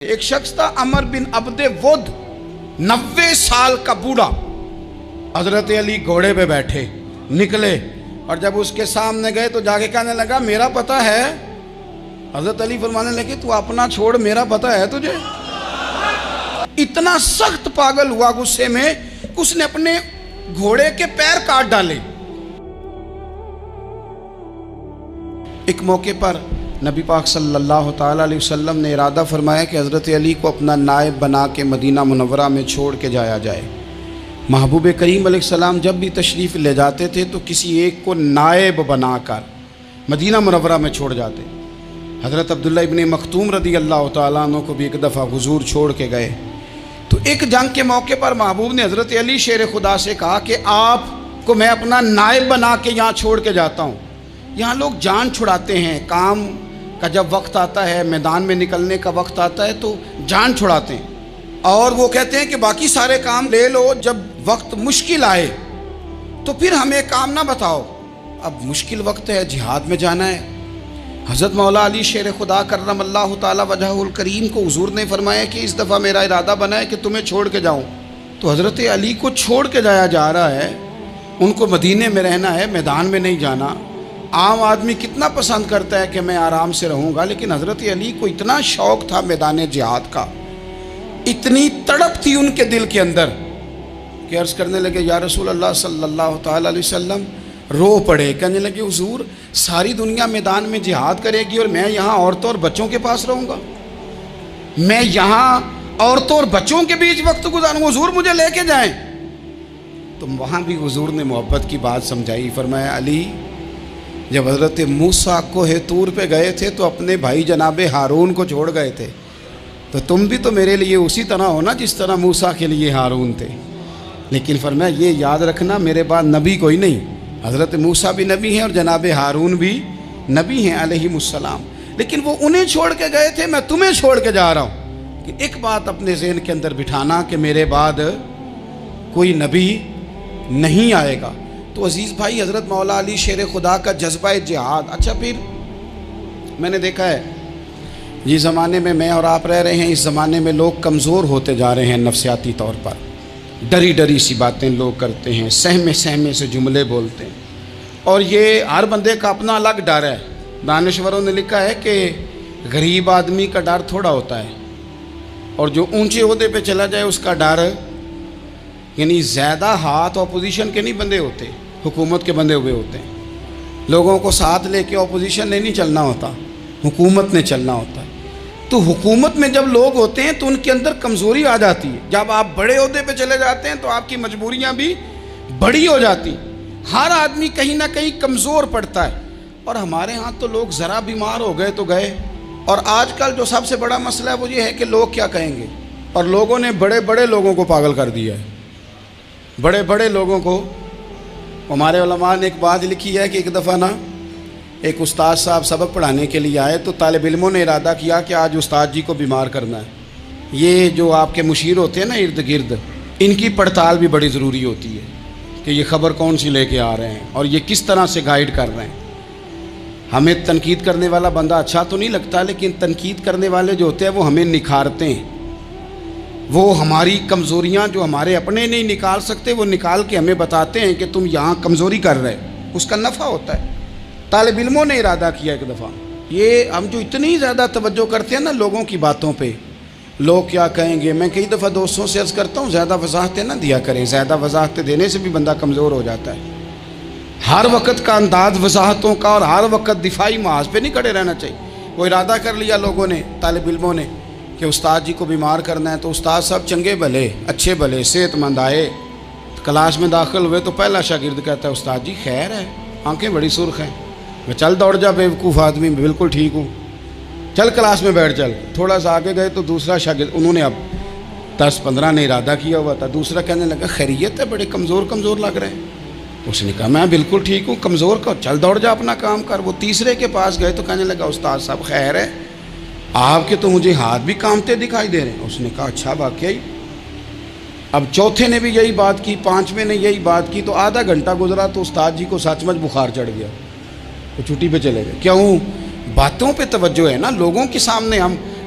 ایک شخص تھا عمر بن عبد ود، 90 سال کا بوڑھا۔ حضرت علی گھوڑے پہ بیٹھے نکلے اور جب اس کے سامنے گئے تو جا کے کہنے لگا میرا پتہ ہے۔ حضرت علی فرمانے لگے تو اپنا چھوڑ، میرا پتہ ہے تجھے؟ اتنا سخت پاگل ہوا غصے میں کہ اس نے اپنے گھوڑے کے پیر کاٹ ڈالے۔ ایک موقع پر نبی پاک صلی اللہ تعالیٰ علیہ وسلم نے ارادہ فرمایا کہ حضرت علی کو اپنا نائب بنا کے مدینہ منورہ میں چھوڑ کے جایا جائے۔ محبوب کریم علیہ السلام جب بھی تشریف لے جاتے تھے تو کسی ایک کو نائب بنا کر مدینہ منورہ میں چھوڑ جاتے۔ حضرت عبداللہ ابن مختوم رضی اللہ تعالیٰ عنہ کو بھی ایک دفعہ حضور چھوڑ کے گئے تو ایک جنگ کے موقع پر محبوب نے حضرت علی شیر خدا سے کہا کہ آپ کو میں اپنا نائب بنا کے یہاں چھوڑ کے جاتا ہوں۔ یہاں لوگ جان چھڑاتے ہیں، کام کا جب وقت آتا ہے، میدان میں نکلنے کا وقت آتا ہے تو جان چھڑاتے ہیں، اور وہ کہتے ہیں کہ باقی سارے کام لے لو، جب وقت مشکل آئے تو پھر ہمیں کام نہ بتاؤ۔ اب مشکل وقت ہے، جہاد میں جانا ہے۔ حضرت مولا علی شیر خدا کرم اللہ تعالی وجہہ الکریم کو حضور نے فرمایا کہ اس دفعہ میرا ارادہ بنا ہے کہ تمہیں چھوڑ کے جاؤں۔ تو حضرت علی کو چھوڑ کے جایا جا رہا ہے، ان کو مدینے میں رہنا ہے، میدان میں نہیں جانا۔ عام آدمی کتنا پسند کرتا ہے کہ میں آرام سے رہوں گا، لیکن حضرت علی کو اتنا شوق تھا میدان جہاد کا، اتنی تڑپ تھی ان کے دل کے اندر کہ عرض کرنے لگے یا رسول اللہ صلی اللہ تعالیٰ علیہ وسلم، رو پڑے، کہنے لگے حضور ساری دنیا میدان میں جہاد کرے گی اور میں یہاں عورتوں اور بچوں کے پاس رہوں گا، میں یہاں عورتوں اور بچوں کے بیچ وقت گزاروں، حضور مجھے لے کے جائیں۔ تو وہاں بھی حضور نے محبت کی بات سمجھائی، فرمایا علی جب حضرت موسیٰ کوہ طور پہ گئے تھے تو اپنے بھائی جناب ہارون کو چھوڑ گئے تھے، تو تم بھی تو میرے لیے اسی طرح ہو نا جس طرح موسیٰ کے لیے ہارون تھے۔ لیکن فرمایا یہ یاد رکھنا میرے بعد نبی کوئی نہیں، حضرت موسیٰ بھی نبی ہیں اور جناب ہارون بھی نبی ہیں علیہم السلام، لیکن وہ انہیں چھوڑ کے گئے تھے، میں تمہیں چھوڑ کے جا رہا ہوں۔ کہ ایک بات اپنے ذہن کے اندر بٹھانا کہ میرے بعد کوئی نبی نہیں آئے گا۔ تو عزیز بھائی، حضرت مولا علی شیر خدا کا جذبہ جہاد۔ اچھا پھر میں نے دیکھا ہے جس زمانے میں اور آپ رہ رہے ہیں، اس زمانے میں لوگ کمزور ہوتے جا رہے ہیں نفسیاتی طور پر، ڈری ڈری سی باتیں لوگ کرتے ہیں، سہمے سہمے سے جملے بولتے ہیں، اور یہ ہر بندے کا اپنا الگ ڈر ہے۔ دانشوروں نے لکھا ہے کہ غریب آدمی کا ڈر تھوڑا ہوتا ہے اور جو اونچے عہدے پہ چلا جائے اس کا ڈر، یعنی زیادہ ہاتھ اپوزیشن کے نہیں بندے ہوتے، حکومت کے بندے ہوئے ہوتے ہیں۔ لوگوں کو ساتھ لے کے اپوزیشن نے نہیں چلنا ہوتا، حکومت نے چلنا ہوتا ہے۔ تو حکومت میں جب لوگ ہوتے ہیں تو ان کے اندر کمزوری آ جاتی ہے، جب آپ بڑے عہدے پہ چلے جاتے ہیں تو آپ کی مجبوریاں بھی بڑی ہو جاتی ہیں، ہر آدمی کہیں نہ کہیں کمزور پڑتا ہے۔ اور ہمارے ہاں تو لوگ ذرا بیمار ہو گئے تو گئے، اور آج کل جو سب سے بڑا مسئلہ ہے وہ یہ ہے کہ لوگ کیا کہیں گے، اور لوگوں نے بڑے بڑے لوگوں کو پاگل کر دیا ہے، بڑے بڑے لوگوں کو۔ ہمارے علماء نے ایک بات لکھی ہے کہ ایک دفعہ نا ایک استاد صاحب سبق پڑھانے کے لیے آئے تو طالب علموں نے ارادہ کیا کہ آج استاد جی کو بیمار کرنا ہے۔ یہ جو آپ کے مشیر ہوتے ہیں نا ارد گرد، ان کی پڑتال بھی بڑی ضروری ہوتی ہے کہ یہ خبر کون سی لے کے آ رہے ہیں اور یہ کس طرح سے گائیڈ کر رہے ہیں۔ ہمیں تنقید کرنے والا بندہ اچھا تو نہیں لگتا، لیکن تنقید کرنے والے جو ہوتے ہیں وہ ہمیں نکھارتے ہیں، وہ ہماری کمزوریاں جو ہمارے اپنے نہیں نکال سکتے وہ نکال کے ہمیں بتاتے ہیں کہ تم یہاں کمزوری کر رہے، اس کا نفع ہوتا ہے۔ طالب علموں نے ارادہ کیا ایک دفعہ، یہ ہم جو اتنی زیادہ توجہ کرتے ہیں نا لوگوں کی باتوں پہ، لوگ کیا کہیں گے، میں کئی دفعہ دوستوں سے عرض کرتا ہوں زیادہ وضاحتیں نہ دیا کریں، زیادہ وضاحتیں دینے سے بھی بندہ کمزور ہو جاتا ہے۔ ہر وقت کا انداز وضاحتوں کا اور ہر وقت دفاعی محاذ پہ نہیں کھڑے رہنا چاہیے۔ وہ ارادہ کر لیا لوگوں نے، طالب علموں نے، کہ استاد جی کو بیمار کرنا ہے، تو استاد صاحب چنگے بھلے اچھے بھلے صحت مند آئے، کلاس میں داخل ہوئے تو پہلا شاگرد کہتا ہے استاد جی خیر ہے، آنکھیں بڑی سرخ ہیں۔ میں چل دوڑ جا بیوقوف آدمی، میں بالکل ٹھیک ہوں، چل کلاس میں بیٹھ چل۔ تھوڑا سا آگے گئے تو دوسرا شاگرد، انہوں نے اب 10-15 نے ارادہ کیا ہوا تھا، دوسرا کہنے لگا خیریت ہے، بڑے کمزور کمزور لگ رہے ہیں۔ اس نے کہا میں بالکل ٹھیک ہوں، کمزور کا چل دوڑ جا اپنا کام کر۔ وہ تیسرے کے پاس گئے تو کہنے لگا استاد صاحب خیر ہے، آپ کے تو مجھے ہاتھ بھی کامتے دکھائی دے رہے ہیں۔ اس نے کہا اچھا واقعی۔ اب چوتھے نے بھی یہی بات کی، پانچویں نے یہی بات کی، تو آدھا گھنٹہ گزرا تو استاد جی کو سچ مچ بخار چڑھ گیا، وہ چھٹی پہ چلے گئے۔ کیوں؟ باتوں پہ توجہ ہے نا، لوگوں کے سامنے ہم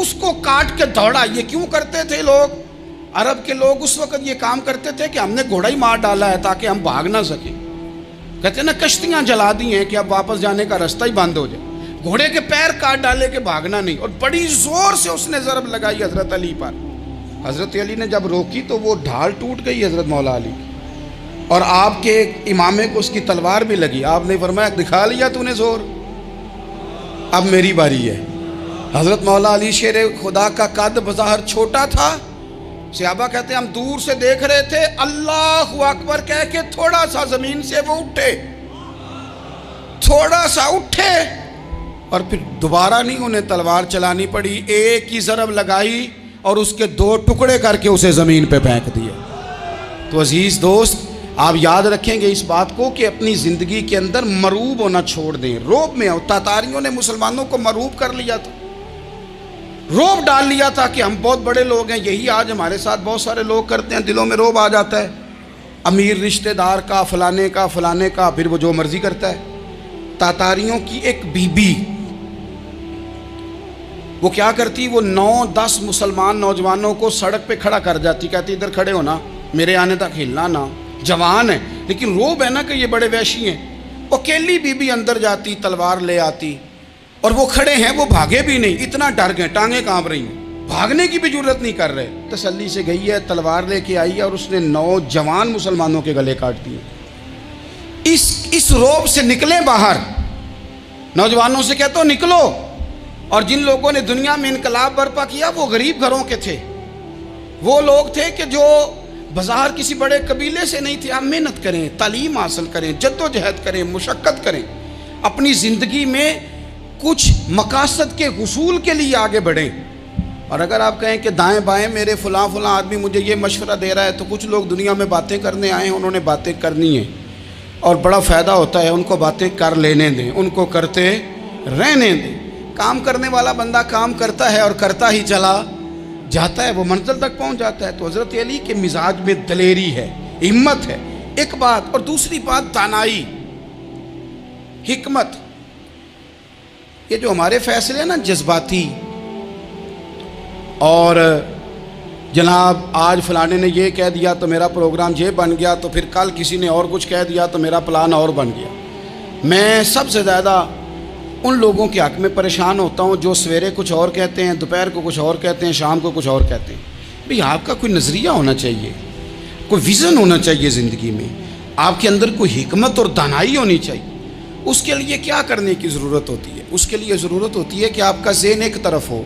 اس کو کاٹ کے دوڑا. یہ کیوں کرتے تھے لوگ؟ عرب کے لوگ اس وقت یہ کام کرتے تھے کہ ہم نے گھوڑا ہی مار ڈالا ہے تاکہ ہم بھاگ نہ سکیں. کہتے ہیں نا کشتیاں جلا دی ہیں کہ اب واپس جانے کا راستہ ہی بند ہو جائے. گھوڑے کے پیر کاٹ ڈالے کہ بھاگنا نہیں. اور بڑی زور سے اس نے ضرب لگائی حضرت علی پر. حضرت علی نے جب روکی تو وہ ڈھال ٹوٹ گئی حضرت مولا علی کی، اور آپ کے امامے کو اس کی تلوار بھی لگی. آپ نے فرمایا دکھا لیا تو نے زور، اب میری باری ہے. حضرت مولا علی شیر خدا کا قد بظاہر چھوٹا تھا. صحابہ کہتے ہیں ہم دور سے دیکھ رہے تھے، اللہ اکبر کہہ کے تھوڑا سا زمین سے وہ اٹھے، تھوڑا سا اٹھے، اور پھر دوبارہ نہیں انہیں تلوار چلانی پڑی. ایک ہی ضرب لگائی اور اس کے 2 ٹکڑے کر کے اسے زمین پہ پھینک دیے. تو عزیز دوست، آپ یاد رکھیں گے اس بات کو کہ اپنی زندگی کے اندر مروب ہونا چھوڑ دیں. روب میں تاتاریوں نے مسلمانوں کو مروب کر لیا تھا، روب ڈال لیا تھا کہ ہم بہت بڑے لوگ ہیں. یہی آج ہمارے ساتھ بہت سارے لوگ کرتے ہیں. دلوں میں روب آ جاتا ہے، امیر رشتہ دار کا، فلانے کا، پھر وہ جو مرضی کرتا ہے. تاتاریوں کی ایک بی بی وہ کیا کرتی، وہ 9-10 مسلمان نوجوانوں کو سڑک پہ کھڑا کر جاتی، کہتی ادھر کھڑے ہونا، میرے آنے تک ہلنا نہ. جوان ہے لیکن روب ہے نا کہ یہ بڑے وحشی ہیں. وہ اکیلی بی بی اندر جاتی، تلوار لے آتی، اور وہ کھڑے ہیں، وہ بھاگے بھی نہیں، اتنا ڈر گئے، ٹانگیں کانپ رہی ہیں، بھاگنے کی بھی جرت نہیں کر رہے. تسلی سے گئی ہے، تلوار لے کے آئی ہے، اور اس نے 9 جوان مسلمانوں کے گلے کاٹ دیے. اس روب سے نکلیں باہر. نوجوانوں سے کہتا ہوں نکلو. اور جن لوگوں نے دنیا میں انقلاب برپا کیا وہ غریب گھروں کے تھے. وہ لوگ تھے کہ جو بظاہر کسی بڑے قبیلے سے نہیں تھے. آپ محنت کریں، تعلیم حاصل کریں، جد و جہد کریں، مشقت کریں، اپنی زندگی میں کچھ مقاصد کے حصول کے لیے آگے بڑھیں. اور اگر آپ کہیں کہ دائیں بائیں میرے فلاں آدمی مجھے یہ مشورہ دے رہا ہے، تو کچھ لوگ دنیا میں باتیں کرنے آئے ہیں، انہوں نے باتیں کرنی ہیں اور بڑا فائدہ ہوتا ہے. ان کو باتیں کر لینے دیں، ان کو کرتے رہنے دیں. کام کرنے والا بندہ کام کرتا ہے اور کرتا ہی چلا جاتا ہے، وہ منزل تک پہنچ جاتا ہے. تو حضرت علی کے مزاج میں دلیری ہے، ہمت ہے، ایک بات. اور دوسری بات دانائی، حکمت. یہ جو ہمارے فیصلے ہیں نا جذباتی، اور جناب آج فلانے نے یہ کہہ دیا تو میرا پروگرام یہ بن گیا، تو پھر کل کسی نے اور کچھ کہہ دیا تو میرا پلان اور بن گیا. میں سب سے زیادہ ان لوگوں کے حق میں پریشان ہوتا ہوں جو سویرے کچھ اور کہتے ہیں، دوپہر کو کچھ اور کہتے ہیں، شام کو کچھ اور کہتے ہیں. بھئی آپ کا کوئی نظریہ ہونا چاہیے، کوئی ویژن ہونا چاہیے زندگی میں، آپ کے اندر کوئی حکمت اور دانائی ہونی چاہیے. اس کے لیے کیا کرنے کی ضرورت ہوتی ہے؟ اس کے لیے ضرورت ہوتی ہے کہ آپ کا ذہن ایک طرف ہو.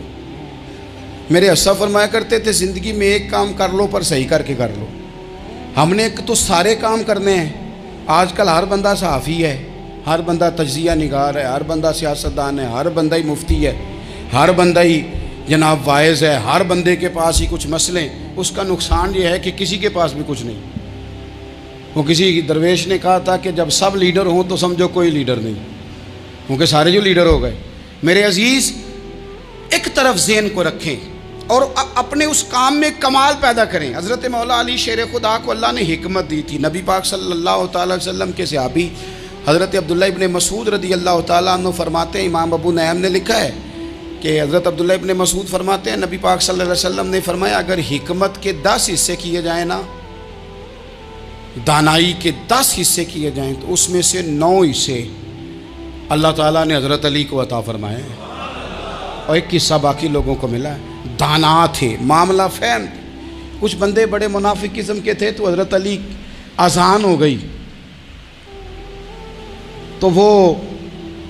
میرے اسلاف فرمایا کرتے تھے زندگی میں ایک کام کر لو پر صحیح کر کے کر لو. ہم نے تو سارے کام کرنے ہیں. آج کل ہر بندہ صحافی ہے، ہر بندہ تجزیہ نگار ہے، ہر بندہ سیاستدان ہے، ہر بندہ ہی مفتی ہے، ہر بندہ ہی جناب واعظ ہے، ہر بندے کے پاس ہی کچھ مسئلے. اس کا نقصان یہ ہے کہ کسی کے پاس بھی کچھ نہیں. وہ کسی درویش نے کہا تھا کہ جب سب لیڈر ہوں تو سمجھو کوئی لیڈر نہیں، کیونکہ سارے جو لیڈر ہو گئے. میرے عزیز، ایک طرف ذہن کو رکھیں اور اپنے اس کام میں کمال پیدا کریں. حضرت مولا علی شیر خدا کو اللہ نے حکمت دی تھی. نبی پاک صلی اللہ تعالیٰ علیہ وسلم کے صحابی حضرت عبداللہ ابن مسعود رضی اللہ تعالیٰ عنہ فرماتے ہیں، امام ابو نعیم نے لکھا ہے کہ حضرت عبداللہ ابن مسعود فرماتے ہیں نبی پاک صلی اللہ علیہ وسلم نے فرمایا اگر حکمت کے 10 حصے کیے جائیں نا، دانائی کے 10 حصے کیے جائیں، تو اس میں سے 9 حصے اللہ تعالیٰ نے حضرت علی کو عطا فرمائے ہیں، اور ایک حصہ باقی لوگوں کو ملا ہے. دانا تھے، معاملہ فہم تھے. کچھ بندے بڑے منافق قسم کے تھے، تو حضرت علی اذان ہو گئی تو وہ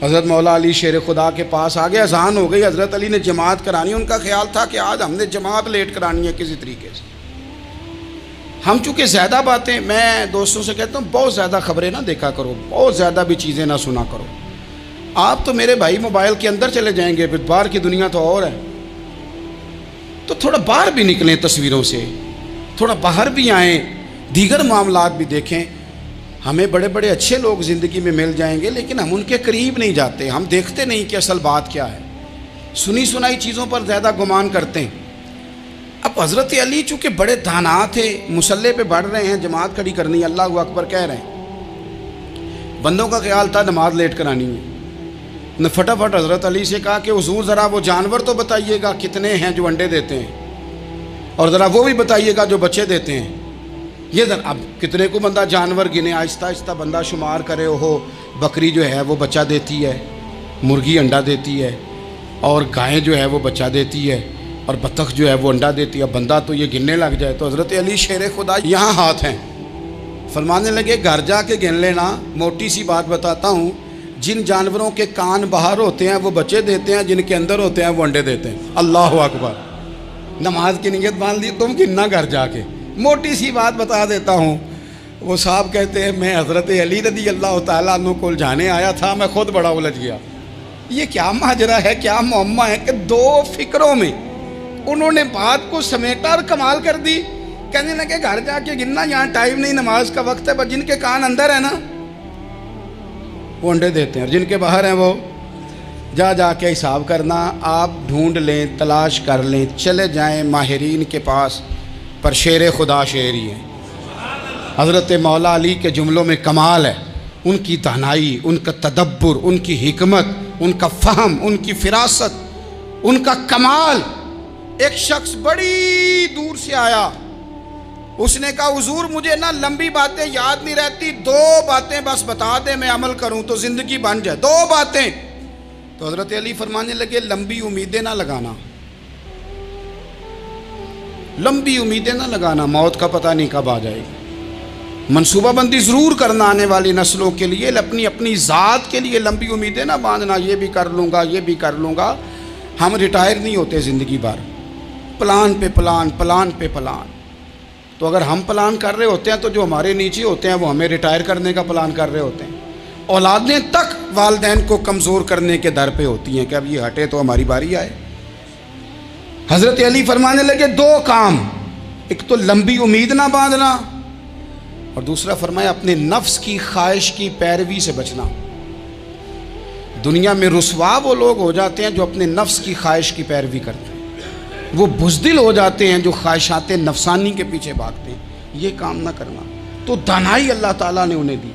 حضرت مولا علی شیر خدا کے پاس آ گئے. اذان ہو گئی، حضرت علی نے جماعت کرانی. ان کا خیال تھا کہ آج ہم نے جماعت لیٹ کرانی ہے کسی طریقے سے. ہم چونکہ زیادہ باتیں، میں دوستوں سے کہتا ہوں بہت زیادہ خبریں نہ دیکھا کرو، بہت زیادہ بھی چیزیں نہ سنا کرو. آپ تو میرے بھائی موبائل کے اندر چلے جائیں گے، پھر باہر کی دنیا تو اور ہے. تو تھوڑا باہر بھی نکلیں تصویروں سے، تھوڑا باہر بھی آئیں، دیگر معاملات بھی دیکھیں. ہمیں بڑے بڑے اچھے لوگ زندگی میں مل جائیں گے، لیکن ہم ان کے قریب نہیں جاتے. ہم دیکھتے نہیں کہ اصل بات کیا ہے، سنی سنائی چیزوں پر زیادہ گمان کرتے ہیں. اب حضرت علی چونکہ بڑے دانا تھے، مسلح پہ بڑھ رہے ہیں، جماعت کھڑی کرنی، اللہ اکبر کہہ رہے ہیں. بندوں کا خیال تھا نماز لیٹ کرانی ہے. نے فٹافٹ حضرت علی سے کہا کہ حضور ذرا وہ جانور تو بتائیے گا کتنے ہیں جو انڈے دیتے ہیں، اور ذرا وہ بھی بتائیے گا جو بچے دیتے ہیں۔ یہ ذرا اب کتنے کو بندہ جانور گنے، آہستہ آہستہ بندہ شمار کرے، ہو بکری جو ہے وہ بچہ دیتی ہے، مرغی انڈا دیتی ہے، اور گائیں جو ہے وہ بچہ دیتی ہے، اور بطخ جو ہے وہ انڈا دیتی ہے۔ بندہ تو یہ گننے لگ جائے تو حضرت علی شیر خدا یہاں ہاتھ ہیں، فرمانے لگے گھر جا کے گن لینا، موٹی سی بات بتاتا ہوں، جن جانوروں کے کان باہر ہوتے ہیں وہ بچے دیتے ہیں، جن کے اندر ہوتے ہیں وہ انڈے دیتے ہیں۔ اللہ اکبر، نماز کی نیت مان لی، تم گننا گھر جا کے۔ موٹی سی بات بتا دیتا ہوں، وہ صاحب کہتے ہیں میں حضرت علی رضی اللہ تعالیٰ عنہ کو الجھانے آیا تھا، میں خود بڑا الجھ گیا۔ یہ کیا ماجرا ہے، کیا معمہ ہے کہ دو فکروں میں انہوں نے بات کو سمیٹا اور کمال کر دی۔ کہنے لگے گھر جا کے گننا، یہاں ٹائم نہیں، نماز کا وقت ہے، بس جن کے کان اندر ہے نا وہ انڈے دیتے ہیں، اور جن کے باہر ہیں وہ جا کے حساب کرنا۔ آپ ڈھونڈ لیں، تلاش کر لیں، چلے جائیں ماہرین کے پاس، پر شیر خدا شیر ہی ہے۔ حضرت مولا علی کے جملوں میں کمال ہے، ان کی دانائی، ان کا تدبر، ان کی حکمت، ان کا فہم، ان کی فراست، ان کا کمال۔ ایک شخص بڑی دور سے آیا، اس نے کہا حضور مجھے نا لمبی باتیں یاد نہیں رہتی، دو باتیں بس بتا دیں میں عمل کروں تو زندگی بن جائے، دو باتیں۔ تو حضرت علی فرمانے لگے لمبی امیدیں نہ لگانا، لمبی امیدیں نہ لگانا، موت کا پتہ نہیں کب آ جائے گی۔ منصوبہ بندی ضرور کرنا آنے والی نسلوں کے لیے، اپنی ذات کے لیے لمبی امیدیں نہ باندھنا، یہ بھی کر لوں گا، یہ بھی کر لوں گا۔ ہم ریٹائر نہیں ہوتے زندگی بھر، پلان پہ پلان، پلان پہ پلان۔ تو اگر ہم پلان کر رہے ہوتے ہیں تو جو ہمارے نیچے ہوتے ہیں وہ ہمیں ریٹائر کرنے کا پلان کر رہے ہوتے ہیں۔ اولادیں تک والدین کو کمزور کرنے کے در پہ ہوتی ہیں کہ اب یہ ہٹے تو ہماری باری آئے۔ حضرت علی فرمانے لگے دو کام، ایک تو لمبی امید نہ باندھنا، اور دوسرا فرمایا اپنے نفس کی خواہش کی پیروی سے بچنا۔ دنیا میں رسوا وہ لوگ ہو جاتے ہیں جو اپنے نفس کی خواہش کی پیروی کرتے ہیں، وہ بزدل ہو جاتے ہیں جو خواہشات نفسانی کے پیچھے بھاگتے ہیں۔ یہ کام نہ کرنا، تو دانائی اللہ تعالیٰ نے انہیں دی۔